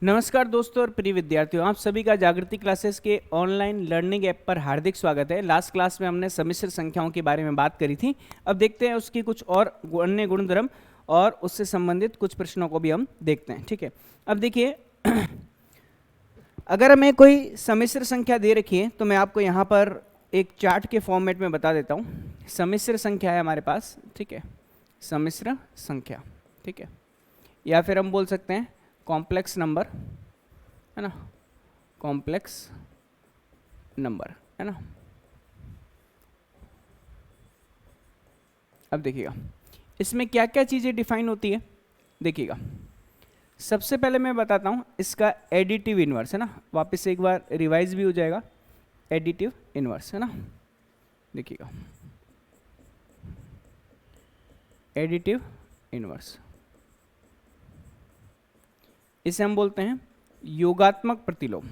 नमस्कार दोस्तों और प्रिय विद्यार्थियों, आप सभी का जागृति क्लासेस के ऑनलाइन लर्निंग ऐप पर हार्दिक स्वागत है। लास्ट क्लास में हमने सम्मिश्र संख्याओं के बारे में बात करी थी। अब देखते हैं उसकी कुछ और अन्य गुणधर्म और उससे संबंधित कुछ प्रश्नों को भी हम देखते हैं। ठीक है, अब देखिए अगर हमें कोई सम्मिश्र संख्या दे रखी है तो मैं आपको यहाँ पर एक चार्ट के फॉर्मेट में बता देता हूँ। सम्मिश्र संख्या है हमारे पास, ठीक है, सम्मिश्र संख्या, ठीक है, या फिर हम बोल सकते हैं कॉम्प्लेक्स नंबर, है ना, कॉम्प्लेक्स नंबर, है ना। अब देखिएगा इसमें क्या क्या चीज़ें डिफाइन होती है। देखिएगा सबसे पहले मैं बताता हूँ इसका एडिटिव इन्वर्स, है ना, वापस से एक बार रिवाइज भी हो जाएगा। एडिटिव इन्वर्स, है ना, देखिएगा एडिटिव इन्वर्स, इसे हम बोलते हैं योगात्मक प्रतिलोम,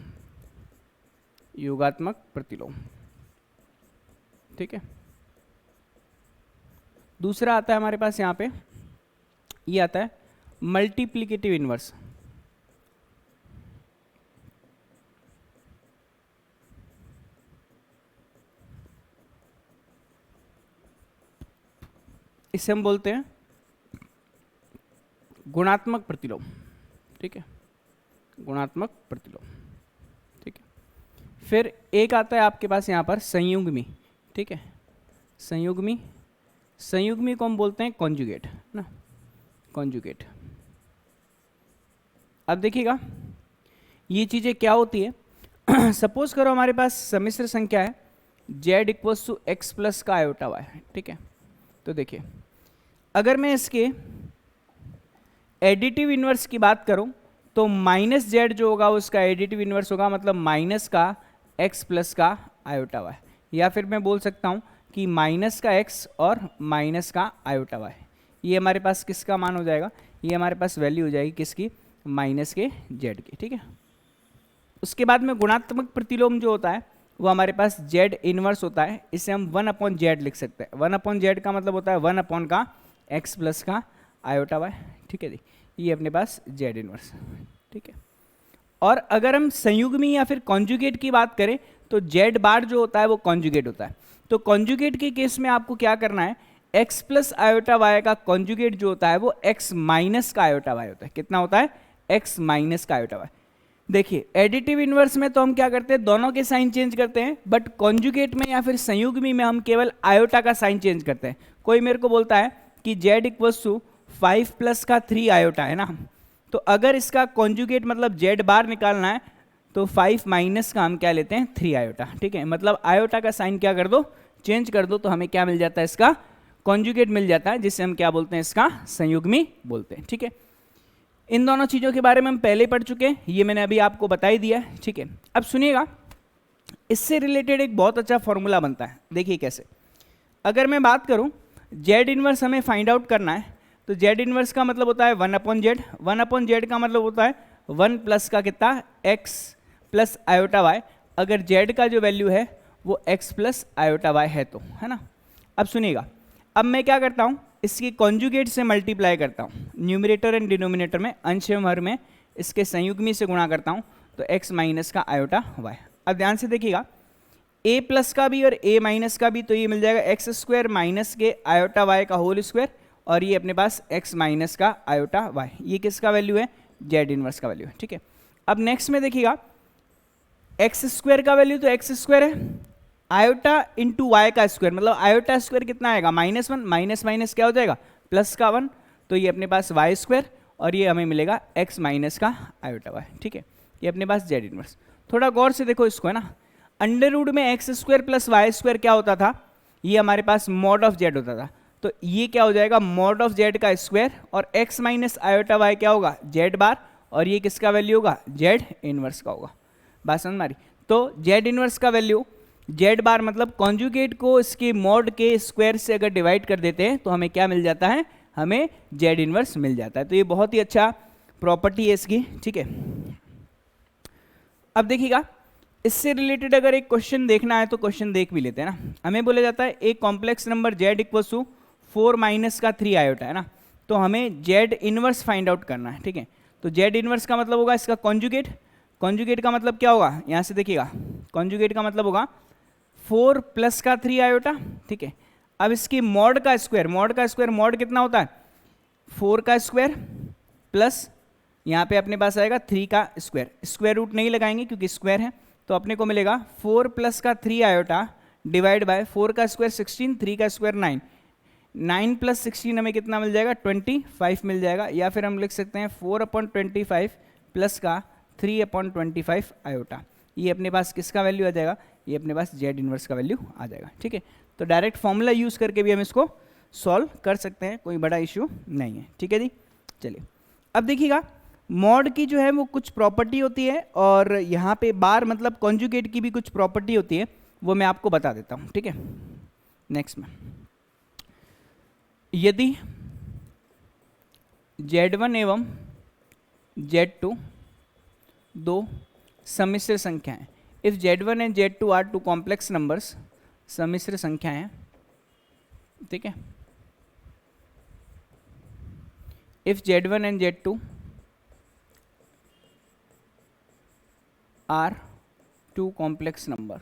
योगात्मक प्रतिलोम, ठीक है। दूसरा आता है हमारे पास यहाँ पे, ये आता है मल्टीप्लिकेटिव इन्वर्स, इसे हम बोलते हैं गुणात्मक प्रतिलोम, ठीक है, गुणात्मक प्रतिलोम, ठीक है। फिर एक आता है आपके पास यहाँ पर संयुग्मी, ठीक है, संयुग्मी, संयुग्मी को हम बोलते हैं कॉन्जुगेट, है ना, कॉन्जुगेट। अब देखिएगा ये चीज़ें क्या होती है। सपोज करो हमारे पास सम्मिश्र संख्या है z equals to X plus का आयोटा y, ठीक है। तो देखिए अगर मैं इसके एडिटिव इन्वर्स की बात करूं तो माइनस जेड जो होगा उसका एडिटिव इन्वर्स होगा, मतलब माइनस का x प्लस का आयोटा y, या फिर मैं बोल सकता हूं कि माइनस का x और माइनस का आयोटा y, ये हमारे पास किसका मान हो जाएगा, ये हमारे पास वैल्यू हो जाएगी किसकी, माइनस के z की, ठीक है। उसके बाद में गुणात्मक प्रतिलोम जो होता है वो हमारे पास z इन्वर्स होता है, इसे हम 1/z लिख सकते हैं। 1/z का मतलब होता है 1 का x प्लस का आयोटा y, ठीक है जी, ये अपने पास z इन्वर्स, ठीक है। और अगर हम संयुग्मी या फिर कॉन्जुगेट की बात करें तो z बार जो होता है वो कॉन्जुगेट होता है। तो कॉन्जुगेट के केस में आपको क्या करना है, x प्लस आयोटा y का कॉन्जुगेट जो होता है वो x माइनस का आयोटा y होता है। कितना होता है, x माइनस का आयोटा y। देखिए एडिटिव इन्वर्स में तो हम क्या करते हैं, दोनों के साइन चेंज करते हैं, बट कॉन्जुगेट में या फिर संयुग्मी में हम केवल आयोटा का साइन चेंज करते हैं। कोई मेरे को बोलता है कि z इक्वल्स टू 5 प्लस का 3 आयोटा, है ना, तो अगर इसका कॉन्जुगेट मतलब z बार निकालना है तो 5 माइनस का हम क्या लेते हैं, 3 आयोटा, ठीक है। मतलब आयोटा का साइन क्या कर दो, चेंज कर दो, तो हमें क्या मिल जाता है, इसका कॉन्जुगेट मिल जाता है, जिसे हम क्या बोलते हैं, इसका संयुग्मी बोलते हैं, ठीक है। इन दोनों चीज़ों के बारे में हम पहले पढ़ चुके हैं, ये मैंने अभी आपको बता ही दिया है, ठीक है। अब सुनिएगा इससे रिलेटेड एक बहुत अच्छा फॉर्मूला बनता है। देखिए कैसे, अगर मैं बात करूं z इन्वर्स हमें फाइंड आउट करना है तो z इन्वर्स का मतलब होता है 1/z, 1/z का मतलब होता है 1 प्लस का कितना, x प्लस आयोटा y, अगर z का जो वैल्यू है वो x प्लस आयोटा y है तो, है ना। अब सुनिएगा, अब मैं क्या करता हूँ, इसकी कॉन्जुगेट से मल्टीप्लाई करता हूँ, न्यूमरेटर एंड डिनोमिनेटर में, अंश एवं हर में इसके संयुग्मी से गुणा करता हूँ, तो x माइनस का आयोटा y। अब ध्यान से देखिएगा a प्लस का भी और a माइनस का भी, तो ये मिल जाएगा एक्स स्क्वायर माइनस के आयोटा y का होल स्क्वायर, और ये अपने पास x माइनस का आयोटा y, ये किसका वैल्यू है, z इन्वर्स का वैल्यू है, ठीक है। अब नेक्स्ट में देखिएगा एक्स स्क्वायर का वैल्यू तो एक्स स्क्वायर है, आयोटा इंटू वाई का स्क्वायर, मतलब आयोटा स्क्वायर कितना आएगा, -1, माइनस माइनस क्या हो जाएगा, प्लस का 1, तो ये अपने पास वाई स्क्वायर, और ये हमें मिलेगा x माइनस का आयोटा y, ठीक है। ये अपने पास z इन्वर्स। थोड़ा गौर से देखो इसको, है ना, अंडर रूट में X square plus Y square क्या होता था, ये हमारे पास मॉड ऑफ z होता था, तो ये क्या हो जाएगा, मॉड ऑफ z का स्क्वायर, और x माइनस आयोटा y क्या होगा, z बार, और ये किसका वैल्यू होगा, z इन्वर्स का होगा। बात समझ में आ रही, तो z इन्वर्स का वैल्यू z बार मतलब कॉन्जुगेट को इसके मॉड के स्क्वायर से अगर डिवाइड कर देते हैं तो हमें क्या मिल जाता है, हमें z इन्वर्स मिल जाता है। तो ये बहुत ही अच्छा प्रॉपर्टी है इसकी, ठीक है। अब देखिएगा इससे रिलेटेड अगर एक क्वेश्चन देखना है तो क्वेश्चन देख भी लेते हैं ना। हमें बोला जाता है एक complex number z equals to 4 minus का 3 आयोटा, है ना, तो हमें z इनवर्स फाइंड आउट करना है, ठीक है। तो जेड इनवर्स का मतलब होगा इसका कॉन्जुगेट। कॉन्जुगेट का मतलब क्या होगा, यहाँ से देखिएगा, कॉन्जुगेट का मतलब होगा 4 प्लस का 3 आयोटा, ठीक है। अब इसकी मॉड का स्क्वायर, मॉड का स्क्वायर, मॉड कितना होता है 4 का स्क्वायर प्लस यहाँ पे अपने पास आएगा 3 का स्क्वायर, स्क्वायर रूट नहीं लगाएंगे क्योंकि स्क्वायर है, तो अपने को मिलेगा 4 प्लस का 3 आयोटा डिवाइड बाय 4 का स्क्वायर 16, 3 का स्क्वायर 9, 9 प्लस 16 हमें कितना मिल जाएगा 25 मिल जाएगा, या फिर हम लिख सकते हैं 4/25 प्लस का 3/25 आयोटा। ये अपने पास किसका वैल्यू आ जाएगा, ये अपने पास जेड इनवर्स का वैल्यू आ जाएगा, ठीक है। तो डायरेक्ट फॉर्मूला यूज़ करके भी हम इसको सॉल्व कर सकते हैं, कोई बड़ा इशू नहीं है, ठीक है जी। चलिए अब देखिएगा, मॉड की जो है वो कुछ प्रॉपर्टी होती है, और यहाँ पे बार मतलब कॉन्जुगेट की भी कुछ प्रॉपर्टी होती है, वो मैं आपको बता देता हूँ, ठीक है। नेक्स्ट में, यदि Z1 एवं Z2 दो सम्मिश्र संख्याएं, if Z1 and Z2 are two complex numbers, सम्मिश्र संख्याएं, ठीक है। If Z1 and Z2 are two complex number,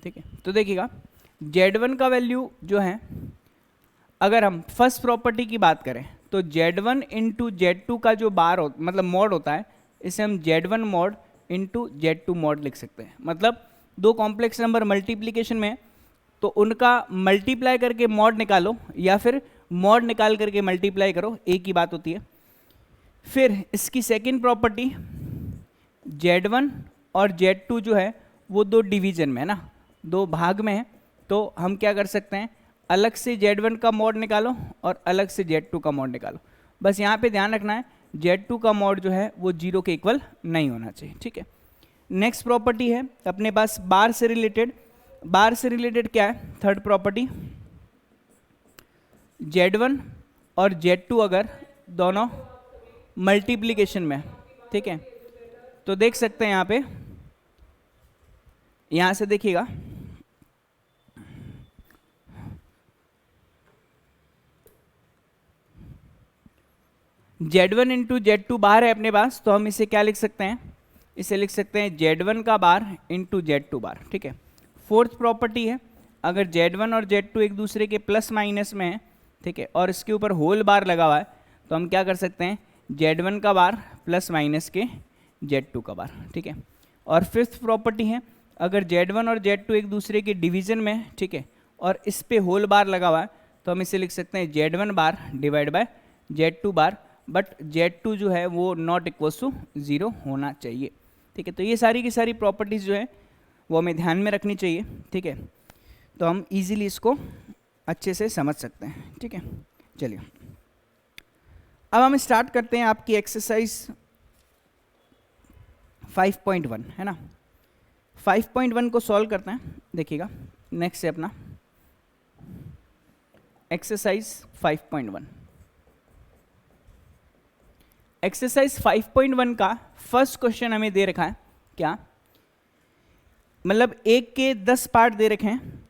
ठीक है। तो देखिएगा Z1 का वैल्यू जो है, अगर हम फर्स्ट प्रॉपर्टी की बात करें तो Z1 इंटू Z2 का जो बार मतलब मॉड होता है, इसे हम Z1 mod into Z2 mod लिख सकते हैं। मतलब दो कॉम्प्लेक्स नंबर मल्टीप्लीकेशन में, तो उनका मल्टीप्लाई करके मॉड निकालो या फिर मॉड निकाल करके मल्टीप्लाई करो, एक ही बात होती है। फिर इसकी सेकंड प्रॉपर्टी, Z1 और Z2 जो है वो दो डिवीजन में है ना, दो भाग में है, तो हम क्या कर सकते हैं, अलग से Z1 का मॉड निकालो और अलग से Z2 का मॉड निकालो। बस यहाँ पे ध्यान रखना है Z2 का मॉड जो है वो 0 के इक्वल नहीं होना चाहिए, ठीक है। नेक्स्ट प्रॉपर्टी है अपने पास बार से रिलेटेड। बार से रिलेटेड क्या है, थर्ड प्रॉपर्टी, Z1 और Z2 अगर दोनों मल्टीप्लीकेशन में, ठीक है, तो देख सकते हैं यहाँ पे, यहाँ से देखिएगा Z1 इंटू Z2 बार है अपने पास, तो हम इसे क्या लिख सकते हैं, इसे लिख सकते हैं Z1 का बार इंटू Z2 बार, ठीक है। फोर्थ प्रॉपर्टी है, अगर Z1 और Z2 एक दूसरे के प्लस माइनस में है, ठीक है, और इसके ऊपर होल बार लगा हुआ है, तो हम क्या कर सकते हैं, Z1 का बार प्लस माइनस के Z2 का बार, ठीक है। और फिफ्थ प्रॉपर्टी है, अगर Z1 और Z2 एक दूसरे के डिवीजन में है, ठीक है, और इस पे होल बार लगा हुआ है, तो हम इसे लिख सकते हैं Z1 bar divide by Z2 bar, but Z2 जो है वो नॉट इक्वल्स टू 0 होना चाहिए, ठीक है। तो ये सारी की सारी प्रॉपर्टीज़ जो है वो हमें ध्यान में रखनी चाहिए, ठीक है, तो हम इजीली इसको अच्छे से समझ सकते हैं, ठीक है। चलिए अब हम स्टार्ट करते हैं आपकी एक्सरसाइज 5.1, है ना। 5.1 को सॉल्व करते हैं, देखिएगा नेक्स्ट है अपना एक्सरसाइज 5.1। एक्सरसाइज 5.1 का फर्स्ट क्वेश्चन हमें दे रखा है, क्या मतलब 1 के 10 पार्ट दे रखे हैं।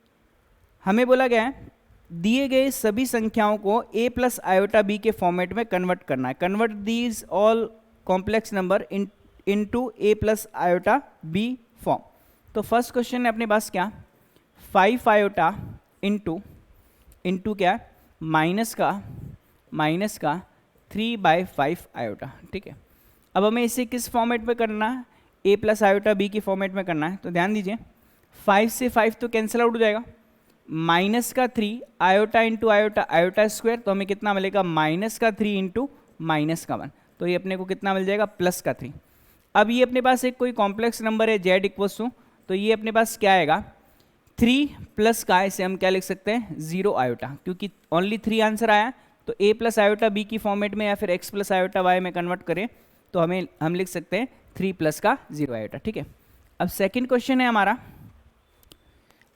हमें बोला गया है दिए गए सभी संख्याओं को a प्लस आयोटा b के फॉर्मेट में कन्वर्ट करना है। Convert these all complex number into a plus iota b form. तो फर्स्ट क्वेश्चन है अपने पास क्या, 5 आयोटा इंटू क्या, माइनस का 3/5 आयोटा, ठीक है। अब हमें इसे किस फॉर्मेट में करना है, a प्लस आयोटा b की फॉर्मेट में करना है। तो ध्यान दीजिए 5 से 5 तो कैंसिल आउट हो जाएगा, माइनस का 3 iota into iota, iota square, तो हमें कितना मिलेगा माइनस का 3 इंटू माइनस का 1, तो ये अपने को कितना मिल जाएगा प्लस का 3। अब ये अपने पास एक कोई कॉम्प्लेक्स नंबर है z इक्वल्स टू, तो ये अपने पास क्या आएगा 3 प्लस का, इसे हम क्या लिख सकते हैं 0 आयोटा, क्योंकि ओनली 3 आंसर आया, तो a प्लस आयोटा b की फॉर्मेट में या फिर x प्लस आयोटा y में कन्वर्ट करें तो हम लिख सकते हैं 3 प्लस का 0 आयोटा, ठीक है। अब सेकंड क्वेश्चन है हमारा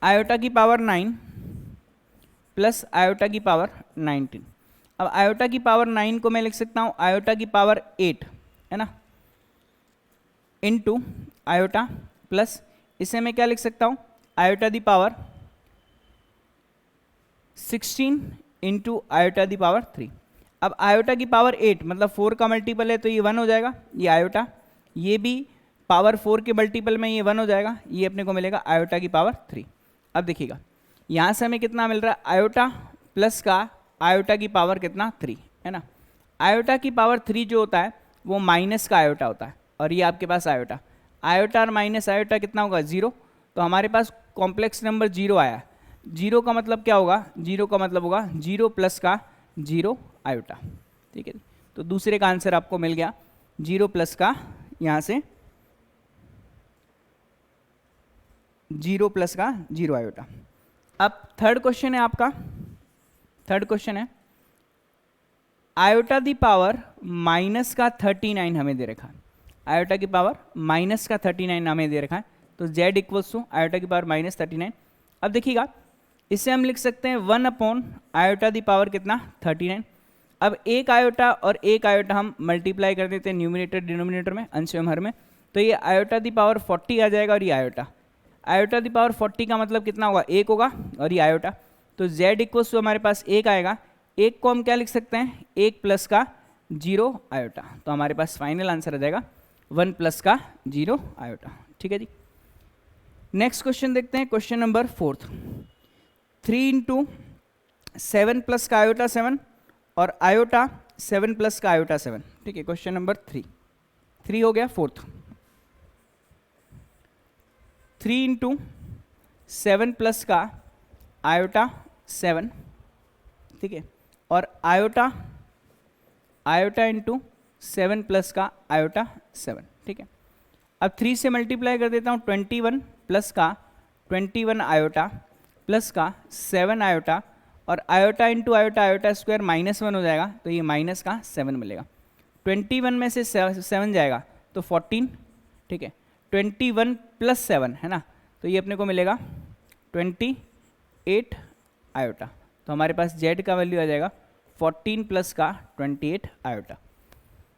आयोटा की पावर 9 प्लस आयोटा की पावर 19। अब आयोटा की पावर 9 को मैं लिख सकता हूँ आयोटा की पावर 8, है ना, इनटू आयोटा प्लस, इसे मैं क्या लिख सकता हूँ iota the power 16 into iota the power 3। अब आयोटा की पावर 8 मतलब 4 का मल्टीपल है तो ये 1 हो जाएगा, ये आयोटा, ये भी पावर 4 के मल्टीपल में ये 1 हो जाएगा, ये अपने को मिलेगा आयोटा की पावर 3। अब देखिएगा यहाँ से हमें कितना मिल रहा है, आयोटा प्लस का आयोटा की पावर कितना 3 है ना। आयोटा की पावर 3 जो होता है वो माइनस का आयोटा होता है, और ये आपके पास आयोटा, आयोटा और माइनस आयोटा कितना होगा 0, तो हमारे पास कॉम्प्लेक्स नंबर 0 आया। 0 का मतलब क्या होगा, 0 का मतलब होगा 0 प्लस का 0 आयोटा, ठीक है। तो दूसरे का आंसर आपको मिल गया 0 प्लस का यहाँ से 0 प्लस का 0 आयोटा। अब थर्ड क्वेश्चन है आपका, थर्ड क्वेश्चन है आयोटा दी पावर माइनस का 39 हमें दे रखा है, आयोटा की पावर माइनस का 39 हमें दे रखा है, तो z इक्वल्स टू आयोटा की पावर माइनस 39। अब देखिएगा इसे हम लिख सकते हैं 1 अपॉन आयोटा दी पावर कितना 39। अब एक आयोटा और एक आयोटा हम मल्टीप्लाई कर देते हैं न्यूमिनेटर डिनोमिनेटर में, अंश एवं हर में, तो ये आयोटा दी पावर 40 आ जाएगा, और ये आयोटा, आयोटा दी पावर 40 का मतलब कितना होगा 1 होगा, और ये आयोटा, तो z इक्वल्स टू हमारे पास 1 आएगा। 1 को हम क्या लिख सकते हैं 1 प्लस का 0 आयोटा, तो हमारे पास फाइनल आंसर आ जाएगा 1 प्लस का 0 आयोटा, ठीक है जी। नेक्स्ट क्वेश्चन देखते हैं, क्वेश्चन नंबर 4, 3 इंटू 7 प्लस का आयोटा 7 और आयोटा 7 प्लस का आयोटा 7, ठीक है। क्वेश्चन नंबर 3 हो गया, 4 3 इंटू 7 प्लस का आयोटा 7, ठीक है, और आयोटा इंटू 7 प्लस का आयोटा 7, ठीक है। अब 3 से मल्टीप्लाई कर देता हूँ, 21 प्लस का 21 आयोटा प्लस का 7 आयोटा, और iota into iota, iota square -1 हो जाएगा, तो ये माइनस का 7 मिलेगा। 21 में से 7 जाएगा तो 14, ठीक है। 21 प्लस 7 है ना, तो ये अपने को मिलेगा 28 आयोटा, तो हमारे पास z का वैल्यू आ जाएगा 14 प्लस का 28 आयोटा,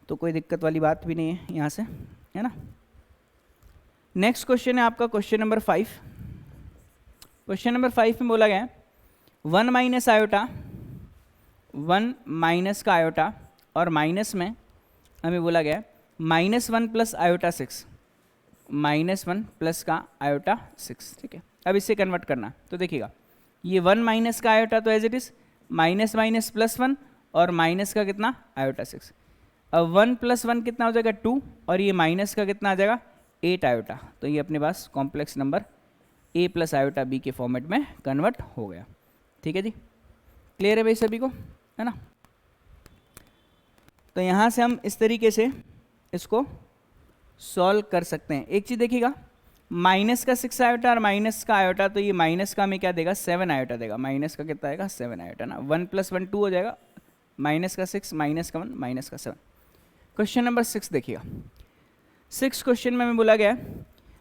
तो कोई दिक्कत वाली बात भी नहीं है यहाँ से, है ना। नेक्स्ट क्वेश्चन है आपका क्वेश्चन नंबर 5। क्वेश्चन नंबर 5 में बोला गया है 1 माइनस आयोटा, 1 माइनस का आयोटा, और माइनस में हमें बोला गया है -1 प्लस आयोटा 6, -1 प्लस का आयोटा 6, ठीक है। अब इसे कन्वर्ट करना, तो देखिएगा ये 1 माइनस का आयोटा तो as it is minus minus plus 1, और माइनस का कितना आयोटा 6। अब 1 प्लस 1 कितना हो जाएगा 2, और ये माइनस का कितना आ जाएगा 8 आयोटा, तो ये अपने पास complex number a plus iota b के फॉर्मेट में कन्वर्ट हो गया, ठीक है जी। क्लियर है भाई सभी को, है ना। तो यहाँ से हम इस तरीके से इसको सॉल्व कर सकते हैं। एक चीज़ देखिएगा, माइनस का 6 आयोटा और माइनस का आयोटा, तो ये माइनस का हमें क्या देगा 7 आयोटा देगा, माइनस का कितना आएगा 7 आयोटा ना, 1 प्लस 1 2 हो जाएगा, माइनस का 6 माइनस का 1 माइनस का 7। क्वेश्चन नंबर 6 देखिएगा, 6 क्वेश्चन में हमें बोला गया है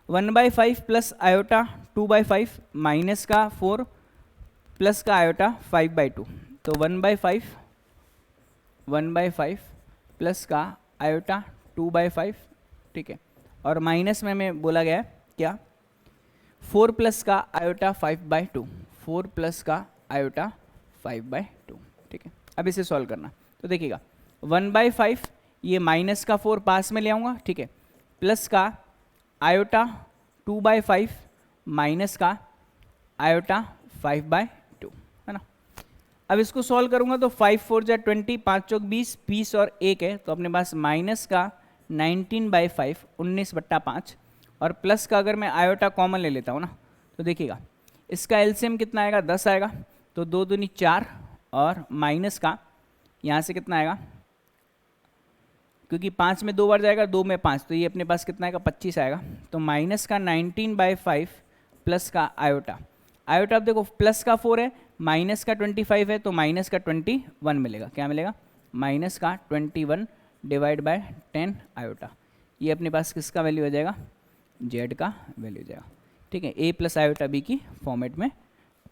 1/5 प्लस आयोटा 2/5 माइनस का 4 प्लस का आयोटा 5/2, तो 1/5 प्लस का आयोटा 2/5, ठीक है, और माइनस में हमें बोला गया है क्या 4 प्लस का आयोटा 5/2, 4 प्लस का आयोटा 5/2, ठीक है। अब इसे सॉल्व करना, तो देखिएगा 1/5 ये माइनस का 4 पास में ले आऊँगा, ठीक है, प्लस का आयोटा 2/5 माइनस का आयोटा 5/2, है ना। अब इसको सॉल्व करूंगा तो 5 4 जा 20, 5 चौक 20, 20 और 1 है, तो अपने पास माइनस का 19/5 19/5, और प्लस का अगर मैं आयोटा कॉमन ले लेता हूँ ना, तो देखिएगा इसका एलसीएम कितना आएगा 10 आएगा, तो 2 दूनी 4, और माइनस का यहाँ से कितना आएगा, क्योंकि 5 में 2 बार जाएगा, 2 में 5, तो ये अपने पास कितना आएगा 25 आएगा, तो माइनस का 19/5 प्लस का आयोटा, आयोटा अब देखो प्लस का 4 है, माइनस का 25 है, तो माइनस का 21 मिलेगा, क्या मिलेगा माइनस का 21 डिवाइड बाय 10 आयोटा, ये अपने पास किसका वैल्यू आ जाएगा z का वैल्यू आ जाएगा, ठीक है। a प्लस आयोटा b की फॉर्मेट में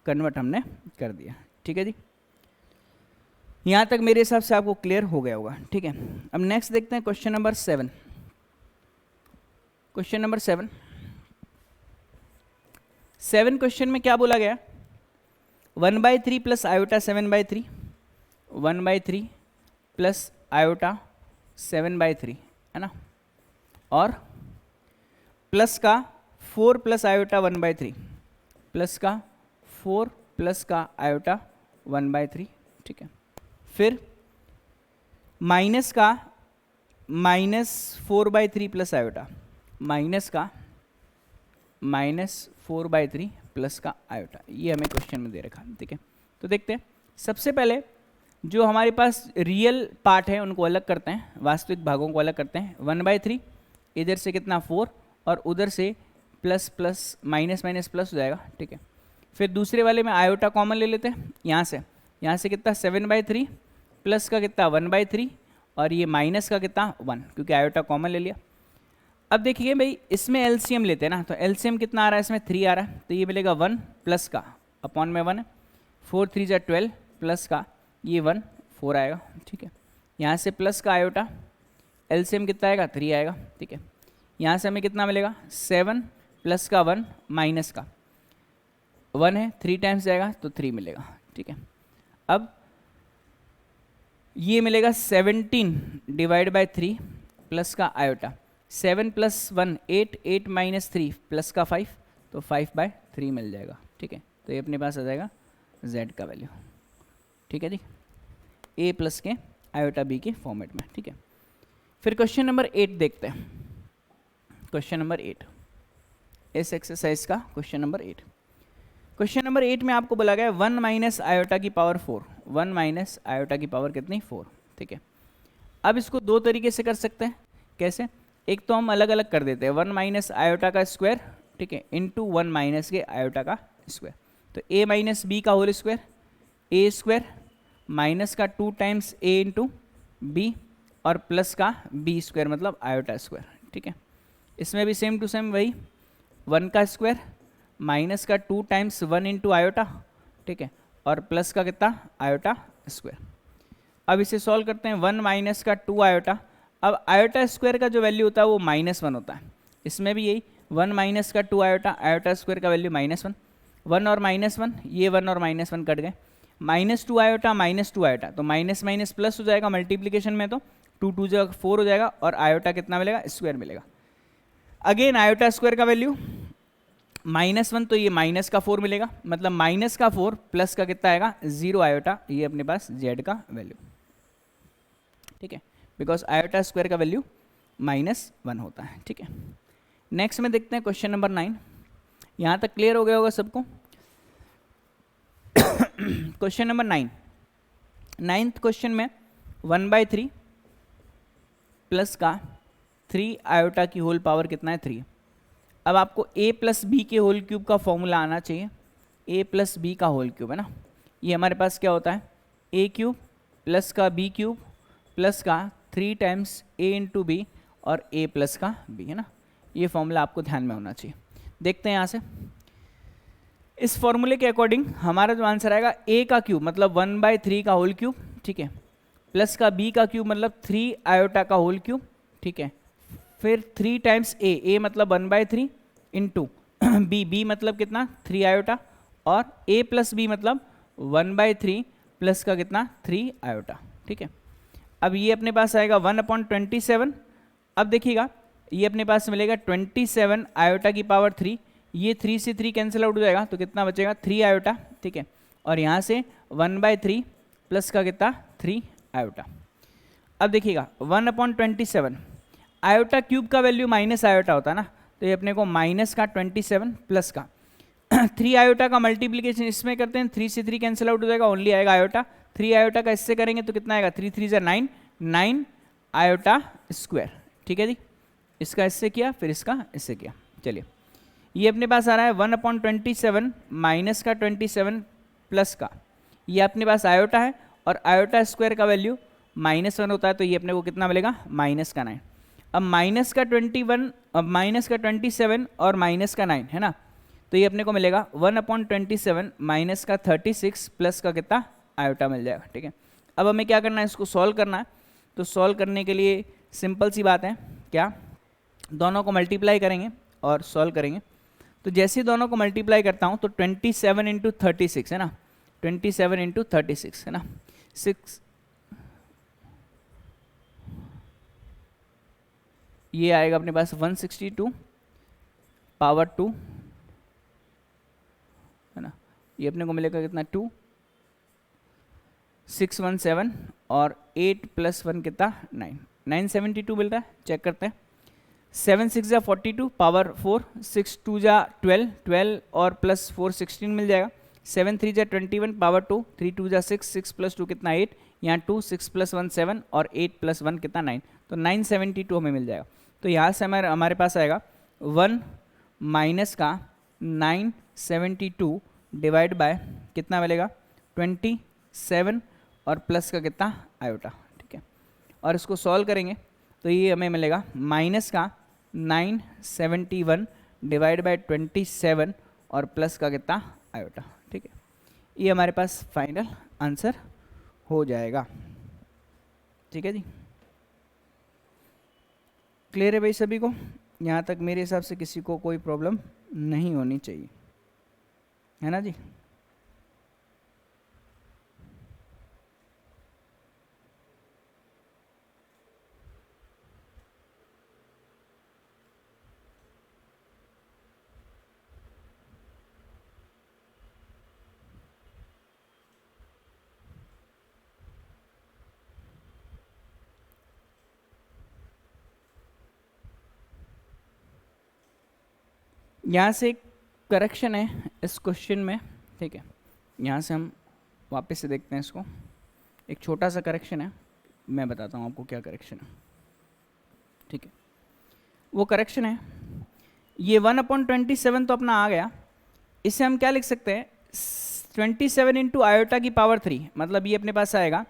कन्वर्ट हमने कर दिया, ठीक है जी। यहाँ तक मेरे हिसाब से आपको क्लियर हो गया होगा, ठीक है। अब नेक्स्ट देखते हैं question number 7। Question number 7 question में क्या बोला गया, 1/3 प्लस आयोटा 7/3, 1/3 प्लस आयोटा 7/3 है ना, और प्लस का 4 प्लस आयोटा 1/3, प्लस का 4 प्लस का आयोटा 1/3, ठीक है। फिर माइनस का -4/3 प्लस आयोटा, माइनस का -4/3 प्लस का आयोटा, ये हमें क्वेश्चन में दे रखा है, ठीक है। तो देखते हैं, सबसे पहले जो हमारे पास रियल पार्ट है उनको अलग करते हैं, वास्तविक भागों को अलग करते हैं। 1/3 इधर से कितना 4 और उधर से plus plus minus minus plus हो जाएगा, ठीक है। फिर दूसरे वाले में आयोटा कॉमन ले लेते हैं, यहाँ से कितना 7/3 प्लस का कितना 1/3 और ये माइनस का कितना 1, क्योंकि आयोटा कॉमन ले लिया। अब देखिए भाई, इसमें एलसीएम लेते हैं ना, तो एलसीएम कितना आ रहा है, इसमें 3 आ रहा है, तो ये मिलेगा 1 प्लस का अपॉन में 1 है, 4 3 जा 12 प्लस का ये 1 4 आएगा, ठीक है। यहाँ से प्लस का आयोटा एलसीएम कितना आएगा 3 आएगा, ठीक है। यहाँ से हमें कितना मिलेगा 7 प्लस का 1 माइनस का 1 है, 3 टाइम्स जाएगा तो 3 मिलेगा, ठीक है। अब ये मिलेगा 17 डिवाइड बाय 3 प्लस का आयोटा, 7 प्लस 1 8, 8 माइनस 3 प्लस का 5, तो 5/3 मिल जाएगा, ठीक है। तो ये अपने पास आ जाएगा z का वैल्यू, ठीक है जी, a प्लस के आयोटा b के फॉर्मेट में, ठीक है। फिर क्वेश्चन नंबर 8 देखते हैं, क्वेश्चन नंबर 8 इस एक्सरसाइज का क्वेश्चन नंबर 8। क्वेश्चन नंबर 8 में आपको बोला गया 1 माइनस आयोटा की पावर 4, 1 माइनस आयोटा की पावर कितनी 4, ठीक है। अब इसको दो तरीके से कर सकते हैं, कैसे, एक तो हम अलग अलग कर देते हैं, 1 माइनस आयोटा का स्क्वायर, ठीक है, इंटू 1 माइनस के आयोटा का स्क्वायर, तो a माइनस बी का होल स्क्वायर, ए स्क्वायर माइनस का 2 टाइम्स a इंटू बी और प्लस का b स्क्वायर मतलब आयोटा स्क्वायर, ठीक है। इसमें भी सेम टू सेम वही 1 का स्क्वायर माइनस का 2 टाइम्स 1 इंटू आयोटा, ठीक है, और प्लस का कितना आयोटा स्क्वायर। अब इसे सॉल्व करते हैं, 1 माइनस का 2 आयोटा, अब आयोटा स्क्वायर का जो वैल्यू होता है वो -1 होता है, इसमें भी यही 1 माइनस का 2 आयोटा, आयोटा स्क्वायर का वैल्यू -1, 1 और -1, ये 1 और -1 कट गए, -2 आयोटा -2 आयोटा, तो माइनस माइनस प्लस हो जाएगा मल्टीप्लीकेशन में, तो 2 2 जगह 4 हो जाएगा और आयोटा कितना मिलेगा स्क्वायर मिलेगा। अगेन आयोटा स्क्वायर का वैल्यू -1, तो ये माइनस का 4 मिलेगा, मतलब माइनस का 4 प्लस का कितना आएगा 0 आयोटा, ये अपने पास z का वैल्यू, ठीक है, बिकॉज आयोटा स्क्वायर का वैल्यू -1 होता है, ठीक है। नेक्स्ट में देखते हैं क्वेश्चन नंबर 9, यहाँ तक क्लियर हो गया होगा सबको। क्वेश्चन नंबर 9, 9th क्वेश्चन में 1/3 प्लस का 3 आयोटा की होल पावर कितना है 3। अब आपको a प्लस बी के होल क्यूब का फॉर्मूला आना चाहिए, a प्लस बी का होल क्यूब है ना, ये हमारे पास क्या होता है a क्यूब प्लस का b क्यूब प्लस का 3 टाइम्स a इंटू बी और a प्लस का b है ना, ये फॉर्मूला आपको ध्यान में होना चाहिए। देखते हैं यहाँ से, इस फॉर्मूले के अकॉर्डिंग हमारा जो आंसर आएगा a का क्यूब मतलब 1/3 का होल क्यूब, ठीक है, प्लस का b का क्यूब मतलब 3 आयोटा का होल क्यूब, ठीक है, फिर 3 टाइम्स a मतलब 1/3 इंटू b मतलब कितना 3 आयोटा और a प्लस b मतलब 1/3 प्लस का कितना 3 आयोटा, ठीक है। अब ये अपने पास आएगा 1/27, अब देखिएगा ये अपने पास मिलेगा 27 आयोटा की पावर 3, ये 3 से 3 कैंसिल आउट हो जाएगा तो कितना बचेगा 3 आयोटा, ठीक है, और यहाँ से 1/3 प्लस का कितना 3 आयोटा। अब देखिएगा 1/27 आयोटा क्यूब का वैल्यू माइनस आयोटा होता है ना, तो ये अपने को माइनस का 27 प्लस का 3 आयोटा का मल्टीप्लीकेशन इसमें करते हैं, 3 से 3 कैंसिल आउट हो जाएगा, ओनली आएगा आयोटा, 3 आयोटा का इससे करेंगे तो कितना आएगा 3 3 9, 9 आयोटा स्क्वायर, ठीक है जी। इसका इससे किया फिर इसका इससे किया, चलिए ये अपने पास आ रहा है 1/27 माइनस का 27 प्लस का, ये अपने पास आयोटा है और आयोटा स्क्वायर का वैल्यू -1 होता है, तो ये अपने को कितना मिलेगा माइनस का 9। अब माइनस का 21, अब माइनस का 27 और माइनस का 9 है ना, तो ये अपने को मिलेगा 1/27 माइनस का 36 प्लस का कितना आयोटा मिल जाएगा, ठीक है। अब हमें क्या करना है, इसको सॉल्व करना है, तो सॉल्व करने के लिए सिंपल सी बात है, क्या दोनों को मल्टीप्लाई करेंगे और सॉल्व करेंगे, तो जैसे दोनों को मल्टीप्लाई करता हूँ तो 27 इंटू 36 है ना, 27 इंटू 36 है ना, 6 ये आएगा अपने पास 162 पावर 2 है ना, ये अपने को मिलेगा कितना 2 617 और 8 प्लस 1 कितना 9 972 मिल रहा है, चेक करते हैं। 7 6 जा 42 पावर 4 6 2 जा 12 12 और प्लस 4 16 मिल जाएगा। 7 3 जा 21 पावर 2 3 2 जा 6 6 प्लस 2 कितना 8, यहाँ 2 6 प्लस 1 7 और 8 प्लस 1 कितना 9, तो 972 हमें मिल जाएगा। तो यहाँ से हमारे पास आएगा 1 माइनस का 972 डिवाइड बाय कितना मिलेगा 27 और प्लस का कितना आयोटा, ठीक है। और इसको सॉल्व करेंगे तो ये हमें मिलेगा माइनस का 971 डिवाइड बाय 27 और प्लस का कितना आयोटा, ठीक है। ये हमारे पास फाइनल आंसर हो जाएगा, ठीक है जी। क्लियर है भाई सभी को? यहाँ तक मेरे हिसाब से किसी को कोई प्रॉब्लम नहीं होनी चाहिए, है ना जी। यहाँ से एक करेक्शन है इस क्वेश्चन में, ठीक है। यहाँ से हम वापस से देखते हैं इसको, एक छोटा सा करेक्शन है, मैं बताता हूँ आपको क्या करेक्शन है, ठीक है। वो करेक्शन है ये 1/27 तो अपना आ गया, इसे हम क्या लिख सकते हैं 27 इंटू आयोटा की पावर 3, मतलब ये अपने पास आएगा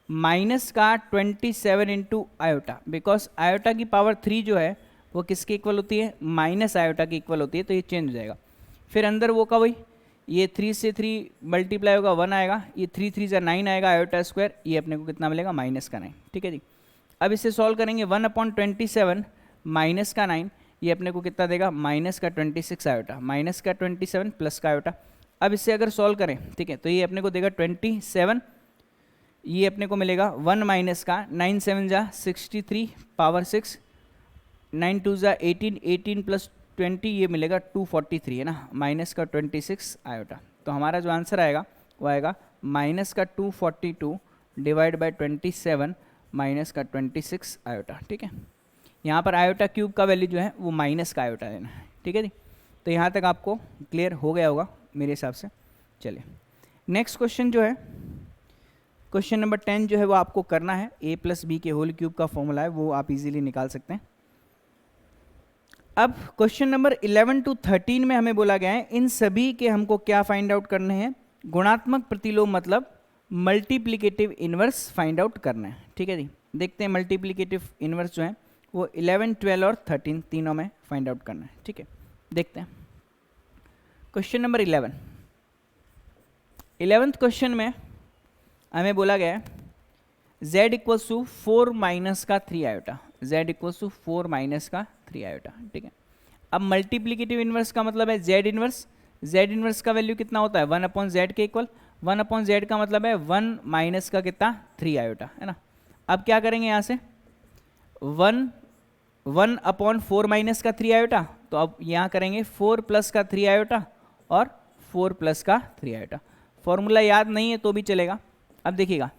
माइनस का 27 इंटू आयोटा, बिकॉज आयोटा की पावर 3 जो है वो किसके इक्वल होती है, माइनस आयोटा की इक्वल होती है, तो ये चेंज हो जाएगा। फिर अंदर वो का वही, ये 3 से 3 मल्टीप्लाई होगा 1 आएगा, ये 3 3 जा 9 आएगा आयोटा स्क्वायर, ये अपने को कितना मिलेगा माइनस का 9, ठीक है जी। अब इसे सॉल्व करेंगे 1/27 माइनस का 9, ये अपने को कितना देगा माइनस का 26 आयोटा, माइनस का 27 प्लस का आयोटा। अब इसे अगर सॉल्व करें, ठीक है, तो ये अपने को देगा 27, ये अपने को मिलेगा 1 माइनस का 9 7 जा 63 पावर 6, 9 2 जा 18 18 प्लस 20 ये मिलेगा 243 है ना, माइनस का 26 आयोटा। तो हमारा जो आंसर आएगा वो आएगा माइनस का 242 डिवाइड बाय 27 माइनस का 26 आयोटा, ठीक है। यहाँ पर आयोटा क्यूब का वैल्यू जो है वो माइनस का आयोटा लेना है, ठीक है जी। तो यहाँ तक आपको क्लियर हो गया होगा मेरे हिसाब से। चलिए नेक्स्ट क्वेश्चन जो है, क्वेश्चन नंबर 10 जो है वो आपको करना है, a प्लस बी के होल क्यूब का फॉर्मूला है, वो आप इजीली निकाल सकते हैं। अब क्वेश्चन नंबर 11 to 13 में हमें बोला गया है इन सभी के हमको क्या फाइंड आउट करने हैं, गुणात्मक प्रतिलोम मतलब मल्टीप्लिकेटिव इनवर्स फाइंड आउट करना है, ठीक है जी। देखते हैं मल्टीप्लिकेटिव इनवर्स जो है वो 11 12 और 13 तीनों में फाइंड आउट करना है, ठीक है। देखते हैं क्वेश्चन नंबर 11th क्वेश्चन में हमें बोला गया है z इक्वल्स टू 4 माइनस का 3 iota, z equals to 4 minus का 3 आयोटा, ठीक है। अब मल्टीप्लिकेटिव इनवर्स का मतलब है z इनवर्स, z इनवर्स का वैल्यू कितना होता है 1/z के इक्वल, 1/z का मतलब है 1 माइनस का कितना 3 आयोटा, है ना। अब क्या करेंगे यहाँ से 1/4 माइनस का 3 आयोटा, तो अब यहाँ करेंगे 4 प्लस का 3 आयोटा और 4 प्लस का 3 आयोटा। फॉर्मूला याद नहीं है तो भी चलेगा। अब देखिएगा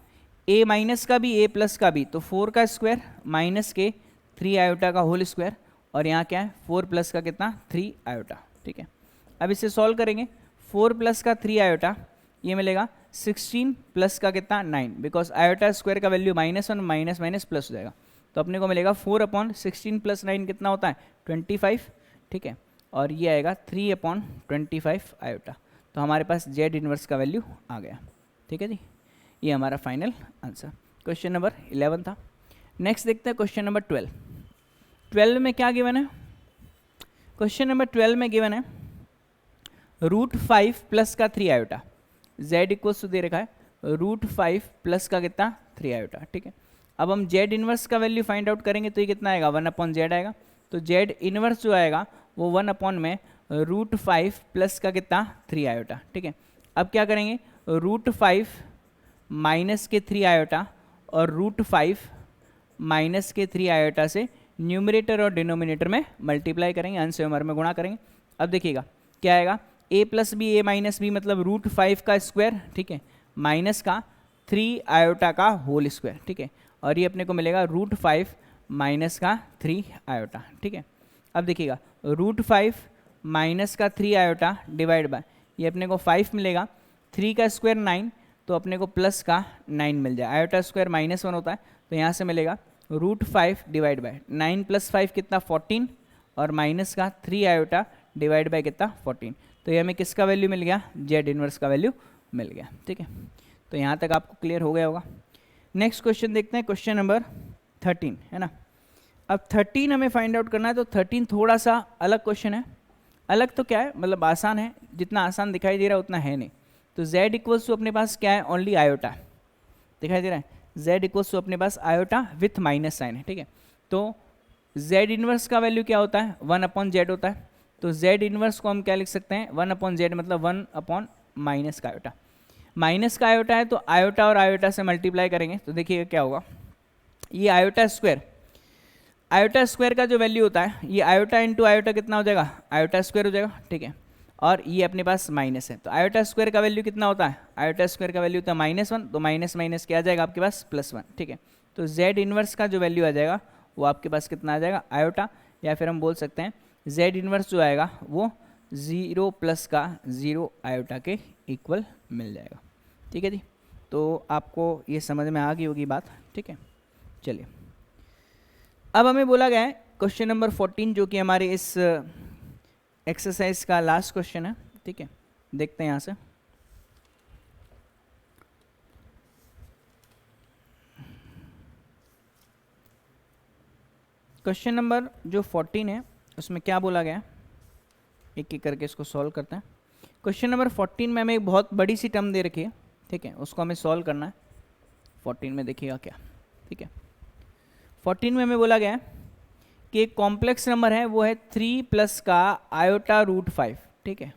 a माइनस का भी a प्लस का भी, तो 4 का स्क्वायर माइनस के 3 आयोटा का होल स्क्वायर, और यहाँ क्या है 4 प्लस का कितना 3 आयोटा, ठीक है। अब इसे सॉल्व करेंगे 4 प्लस का 3 आयोटा ये मिलेगा 16 प्लस का कितना 9, बिकॉज आयोटा स्क्वायर का वैल्यू -1 माइनस माइनस प्लस हो जाएगा, तो अपने को मिलेगा 4/16 प्लस 9 कितना होता है 25, ठीक है। और ये आएगा 3/25 आयोटा। तो हमारे पास z इनवर्स का वैल्यू आ गया, ठीक है जी। ये हमारा फाइनल आंसर क्वेश्चन नंबर 11 था। नेक्स्ट देखते हैं क्वेश्चन नंबर 12। 12 में क्या गिवन है, क्वेश्चन नंबर 12 में गिवन है √5 प्लस का 3 आयोटा, z इक्वल्स टू दे रखा है √5 प्लस का कितना 3 आयोटा, ठीक है। अब हम z इनवर्स का वैल्यू फाइंड आउट करेंगे तो ये कितना आएगा 1/z आएगा, तो z इनवर्स जो आएगा वो 1 में √5 प्लस का कितना 3 आयोटा, ठीक है। अब क्या करेंगे √5 माइनस के 3 आयोटा और √5 माइनस के 3 आयोटा से न्यूमरेटर और डिनोमिनेटर में मल्टीप्लाई करेंगे, अंश एवं हर में गुणा करेंगे। अब देखिएगा क्या आएगा, a plus B A minus B मतलब √5 का स्क्वायर, ठीक है, माइनस का 3 आयोटा का होल स्क्वायर, ठीक है, और ये अपने को मिलेगा √5 माइनस का 3 आयोटा, ठीक है। अब देखिएगा √5 माइनस का 3 आयोटा डिवाइड बाय, ये अपने को 5 मिलेगा, 3 का स्क्वायर 9, तो अपने को प्लस का 9 मिल जाए, आयोटा स्क्वायर -1 होता है, तो यहाँ से मिलेगा √5 डिवाइड बाय 9 + 5 कितना 14, और माइनस का 3 आयोटा डिवाइड बाय कितना 14, तो ये हमें किसका वैल्यू मिल गया, जेड इनवर्स का वैल्यू मिल गया, ठीक है। तो यहाँ तक आपको क्लियर हो गया होगा। नेक्स्ट क्वेश्चन देखते हैं, क्वेश्चन नंबर 13 है ना। अब 13 हमें फाइंड आउट करना है, तो 13 थोड़ा सा अलग क्वेश्चन है। अलग तो क्या है, मतलब आसान है, जितना आसान दिखाई दे रहा है उतना है नहीं। तो z इक्वल्स टू अपने पास क्या है, ओनली आयोटा दिखाई दे रहा है, z इक्वल्स टू अपने पास आयोटा विथ माइनस साइन है, ठीक है। तो z इनवर्स का वैल्यू क्या होता है, 1/z होता है, तो z इनवर्स को हम क्या लिख सकते हैं, 1/z मतलब 1/ माइनस का आयोटा। माइनस का आयोटा है तो आयोटा और आयोटा से मल्टीप्लाई करेंगे, तो देखिएगा क्या होगा, ये आयोटा स्क्वायर का जो वैल्यू होता है, ये आयोटा इंटू आयोटा कितना हो जाएगा, आयोटा स्क्वायर हो जाएगा, ठीक है, और ये अपने पास माइनस है, तो आयोटा स्क्वायर का वैल्यू कितना होता है, आयोटा स्क्वायर का वैल्यू होता है -1, तो माइनस माइनस क्या आ जाएगा आपके पास +1, ठीक है। तो z इनवर्स का जो वैल्यू आ जाएगा वो आपके पास कितना आ जाएगा, आयोटा, या फिर हम बोल सकते हैं z इनवर्स जो आएगा वो 0 प्लस का 0 आयोटा के इक्वल मिल जाएगा, ठीक है जी। तो आपको ये समझ में आ गई होगी बात, ठीक है। चलिए अब हमें बोला गया है क्वेश्चन नंबर 14, जो कि हमारे इस एक्सरसाइज का लास्ट क्वेश्चन है, ठीक है। देखते हैं यहाँ से, क्वेश्चन नंबर जो 14 है उसमें क्या बोला गया है, एक एक करके इसको सॉल्व करते हैं। क्वेश्चन नंबर 14 में हमें एक बहुत बड़ी सी टर्म दे रखी है, ठीक है, उसको हमें सॉल्व करना है। 14 में देखिएगा क्या, ठीक है। 14 में हमें बोला गया है कि एक कॉम्प्लेक्स नंबर है, वो है 3 प्लस का आयोटा √5, ठीक है।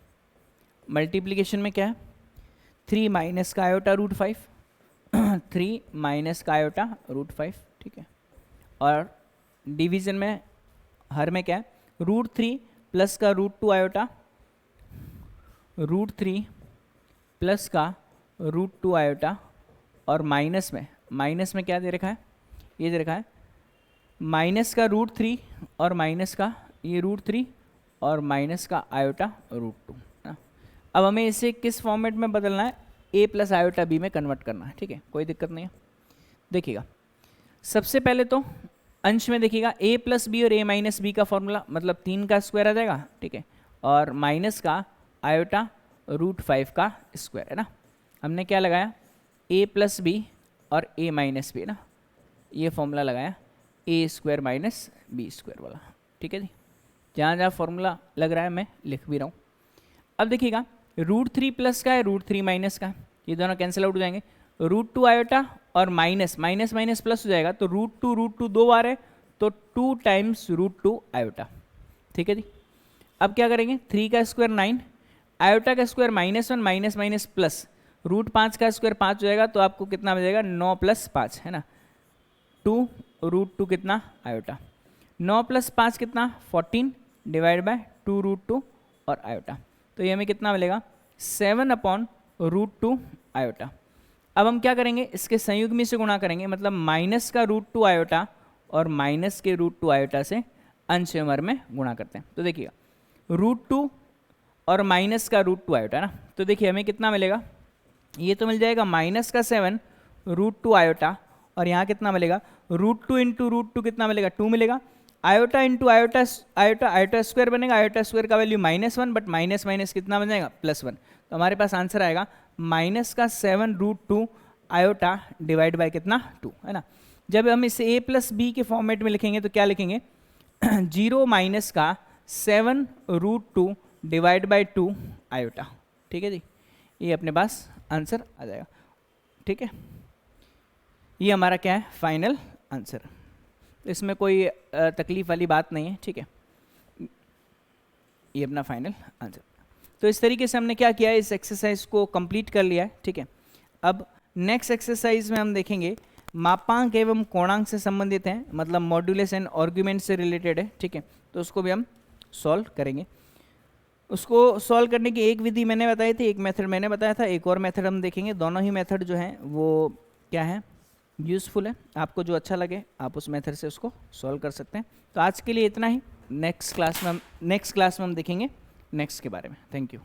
मल्टीप्लिकेशन में क्या है, 3 माइनस का आयोटा √5 3 माइनस का आयोटा √5, ठीक है। और डिवीजन में, हर में क्या है, √3 प्लस का √2 आयोटा, √3 प्लस का √2 आयोटा, और माइनस में क्या दे रखा है, ये दे रखा है माइनस का √3 और माइनस का ये √3 और माइनस का आयोटा √2 ना। अब हमें इसे किस फॉर्मेट में बदलना है, a प्लस आयोटा b में कन्वर्ट करना है, ठीक है, कोई दिक्कत नहीं है। देखिएगा सबसे पहले तो अंश में देखिएगा a प्लस बी और a माइनस बी का फॉर्मूला, मतलब 3 का स्क्वायर आ जाएगा, ठीक है, और माइनस का आयोटा √5 का स्क्वायर है ना। हमने क्या लगाया, a प्लस बी और a माइनस बी ना, ये फॉर्मूला लगाया a square minus B square वाला, ठीक है जी। जहाँ जहाँ फॉर्मूला लग रहा है मैं लिख भी रहा हूँ। अब देखिएगा √3 प्लस का है, √3 माइनस का है, ये दोनों कैंसिल आउट हो जाएंगे, √2 आयोटा और माइनस माइनस प्लस हो जाएगा, तो √2 2 बार है, तो 2 टाइम्स √2 आयोटा, ठीक है जी। अब क्या करेंगे, 3 का स्क्वायर 9, आयोटा का स्क्वायर -1 माइनस प्लस √5 का स्क्वायर 5 हो जाएगा, तो आपको कितना मिल जाएगा, 9 + 5 है ना, 2 √2 कितना आयोटा, 9 + 5 कितना 14 डिवाइड बाय 2 √2 और आयोटा, तो ये हमें कितना मिलेगा 7/√2 आयोटा। अब हम क्या करेंगे, इसके संयुग्मी से गुणा करेंगे, मतलब माइनस का √2 आयोटा और माइनस के √2 आयोटा से अंश एवं हर में गुणा करते हैं। तो देखिएगा √2 और माइनस का √2 आयोटा ना, तो देखिए हमें कितना मिलेगा, ये तो मिल जाएगा माइनस का 7 √2 आयोटा, और यहाँ कितना मिलेगा √2 इंटू √2 कितना मिलेगा 2 मिलेगा, iota into iota iota square बनेगा, आयोटा स्क्वायर का वैल्यू -1 बट माइनस कितना बन जाएगा +1, तो हमारे पास आंसर आएगा माइनस का 7 √2 आयोटा डिवाइड बाय कितना 2 है ना। जब हम इसे a प्लस बी के फॉर्मेट में लिखेंगे तो क्या लिखेंगे 0 माइनस का 7 √2 डिवाइड बाय 2 आयोटा, ठीक है जी, ये अपने पास आंसर आ जाएगा, ठीक है। ये हमारा क्या है, फाइनल आंसर, इसमें कोई तकलीफ वाली बात नहीं है, ठीक है, ये अपना फाइनल आंसर। तो इस तरीके से हमने क्या किया है, इस एक्सरसाइज को कंप्लीट कर लिया है। ठीक है, अब नेक्स्ट एक्सरसाइज में हम देखेंगे मापांक एवं कोणांक से संबंधित हैं, मतलब मॉड्यूलस एंड आर्ग्यूमेंट से रिलेटेड है। ठीक है, तो उसको भी हम सॉल्व करेंगे। उसको सॉल्व करने की एक विधि मैंने बताई थी, एक मेथड मैंने बताया था, एक और मेथड हम देखेंगे। दोनों ही मेथड जो हैं वो क्या है, यूज़फुल है। आपको जो अच्छा लगे आप उस मेथड से उसको सॉल्व कर सकते हैं। तो आज के लिए इतना ही। नेक्स्ट क्लास में हम देखेंगे नेक्स्ट के बारे में। Thank you.